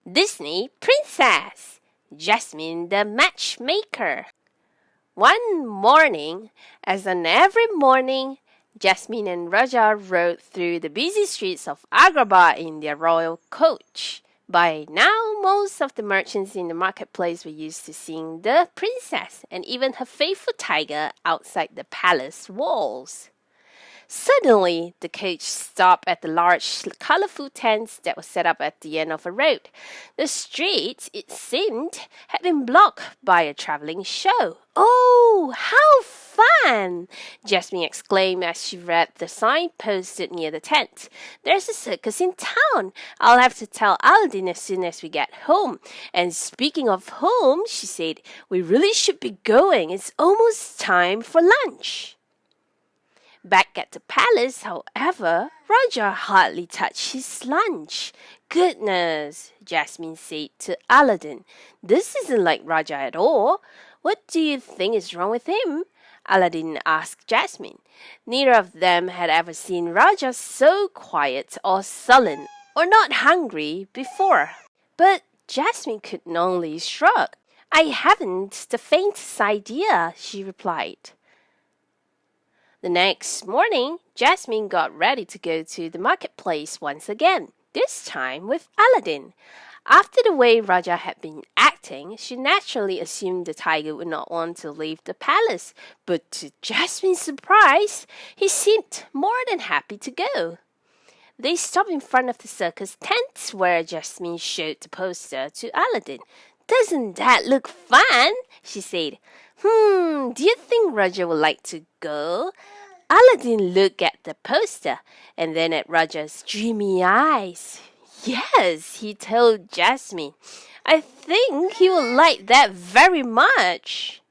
Disney Princess, Jasmine the Matchmaker. One morning, as on every morning, Jasmine and Rajah rode through the busy streets of Agrabah in their royal coach. By now, most of the merchants in the marketplace were used to seeing the princess and even her faithful tiger outside the palace walls. Suddenly, the coach stopped at the large, colorful tents that were set up at the end of a road. The streets, it seemed, had been blocked by a traveling show. "Oh, how fun!" Jasmine exclaimed as she read the sign posted near the tent. "There's a circus in town. I'll have to tell Aladdin as soon as we get home. And speaking of home," she said, "we really should be going. It's almost time for lunch." Back at the palace, however, Rajah hardly touched his lunch. "Goodness," Jasmine said to Aladdin, "this isn't like Rajah at all. What do you think is wrong with him?" Aladdin asked Jasmine. Neither of them had ever seen Rajah so quiet or sullen or not hungry before. But Jasmine could only shrug. "I haven't the faintest idea," she replied. The next morning, Jasmine got ready to go to the marketplace once again, this time with Aladdin. After the way Rajah had been acting, she naturally assumed the tiger would not want to leave the palace, but to Jasmine's surprise, he seemed more than happy to go. They stopped in front of the circus tent where Jasmine showed the poster to Aladdin. "Doesn't that look fun?" she said. Do you think Rajah would like to go?" Aladdin looked at the poster and then at Rajah's dreamy eyes. "Yes," he told Jasmine. "I think he will like that very much."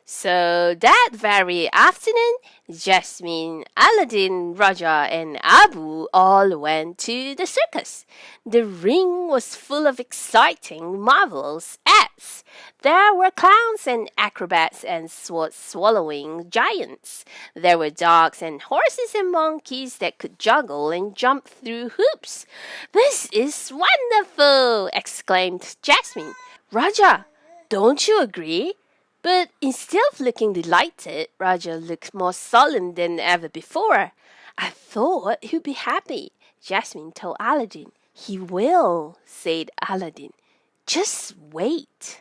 So that very afternoon, Jasmine, Aladdin, Rajah, and Abu all went to the circus. The ring was full of exciting, marvelous acts. There were clowns and acrobats and sword-swallowing giants. There were dogs and horses and monkeys that could juggle and jump through hoops. "This is wonderful!" exclaimed Jasmine. "Rajah, don't you agree?" But instead of looking delighted, Rajah looked more solemn than ever before. "I thought he'd be happy," Jasmine told Aladdin. "He will," said Aladdin. "Just wait."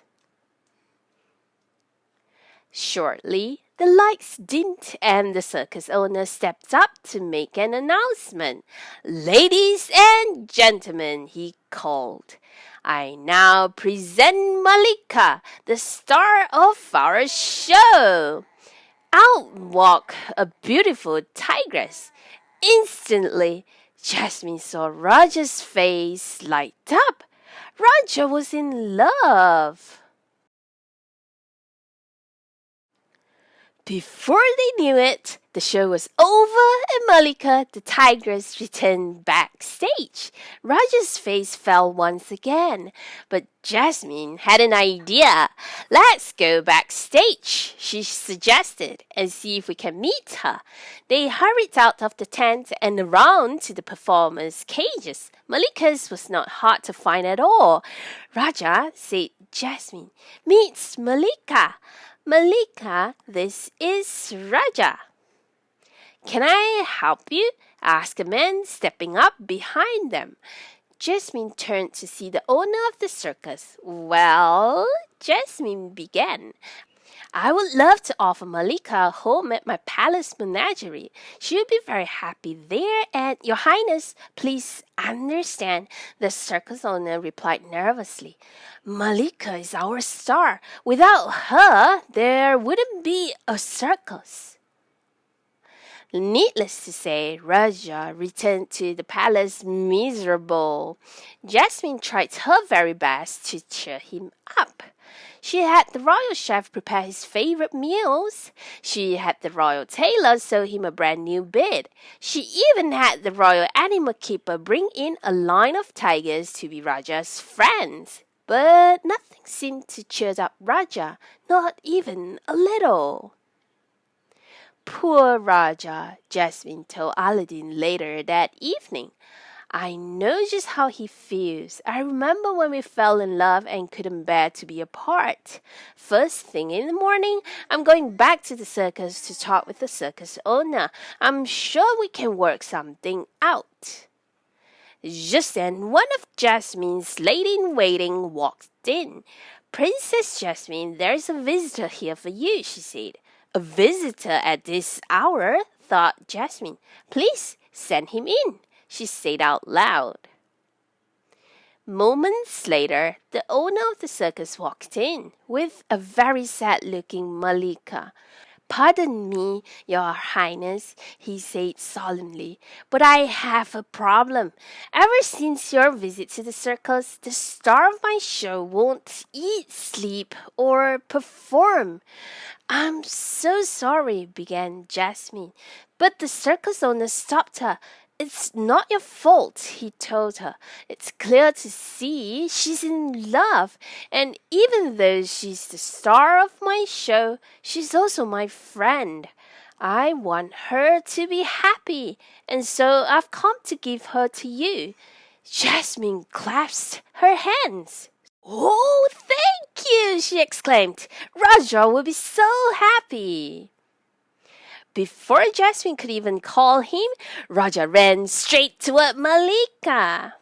Shortly, the lights dimmed and the circus owner stepped up to make an announcement. "Ladies and gentlemen," he called, "I now present Mallika, the star of our show." Out walked a beautiful tigress. Instantly, Jasmine saw Rajah's face light up. Rajah was in love. Before they knew it, the show was over and Mallika, the tigress, returned backstage. Rajah's face fell once again, but Jasmine had an idea. "Let's go backstage," she suggested, "and see if we can meet her." They hurried out of the tent and around to the performers' cages. Mallika's was not hard to find at all. "Rajah," said Jasmine, "meet Mallika. Mallika, this is Rajah." "Can I help you?" asked a man stepping up behind them. Jasmine turned to see the owner of the circus. "Well," Jasmine began, "I would love to offer Mallika a home at my palace menagerie. She would be very happy there, and Your Highness, please understand," the circus owner replied nervously. "Mallika is our star. Without her, there wouldn't be a circus." Needless to say, Rajah returned to the palace miserable. Jasmine tried her very best to cheer him up. She had the royal chef prepare his favorite meals. She had the royal tailor sew him a brand new bed. She even had the royal animal keeper bring in a line of tigers to be Rajah's friends. But nothing seemed to cheer up Rajah, not even a little. "Poor Rajah," Jasmine told Aladdin later that evening. I know just how he feels. I remember when we fell in love and couldn't bear to be apart. First thing in the morning, I'm going back to the circus to talk with the circus owner. I'm sure we can work something out. Just then, one of Jasmine's lady-in-waiting walked in. Princess Jasmine, there's a visitor here for you, she said. A visitor at this hour, thought Jasmine. Please send him in, she said out loud. Moments later, the owner of the circus walked in with a very sad-looking Mallika. Pardon me, Your Highness, he said solemnly, but I have a problem. Ever since your visit to the circus, the star of my show won't eat, sleep, or perform. I'm so sorry, began Jasmine, but the circus owner stopped her. It's not your fault, he told her. It's clear to see she's in love, and even though she's the star of my show, she's also my friend. I want her to be happy, and so I've come to give her to you. Jasmine clasped her hands. Oh, thank you, she exclaimed. Rajah will be so happy. Before Jasmine could even call him, Rajah ran straight toward Mallika.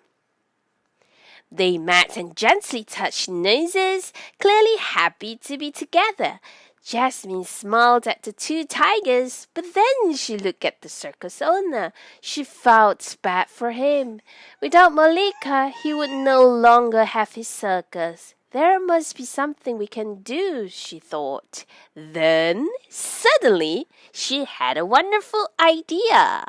They met and gently touched noses, clearly happy to be together. Jasmine smiled at the two tigers, but then she looked at the circus owner. She felt bad for him. Without Mallika, he would no longer have his circus. There must be something we can do, she thought. Then, suddenly, she had a wonderful idea.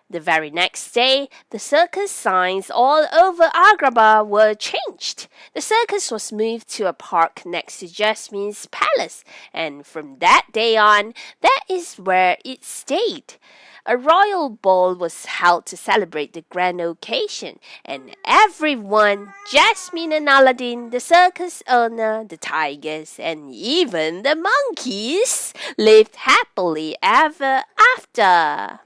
The very next day, the circus signs all over Agrabah were changed. The circus was moved to a park next to Jasmine's palace, and from that day on, that is where it stayed. A royal ball was held to celebrate the grand occasion, and everyone, Jasmine and Aladdin, the circus owner, the tigers, and even the monkeys, lived happily ever after.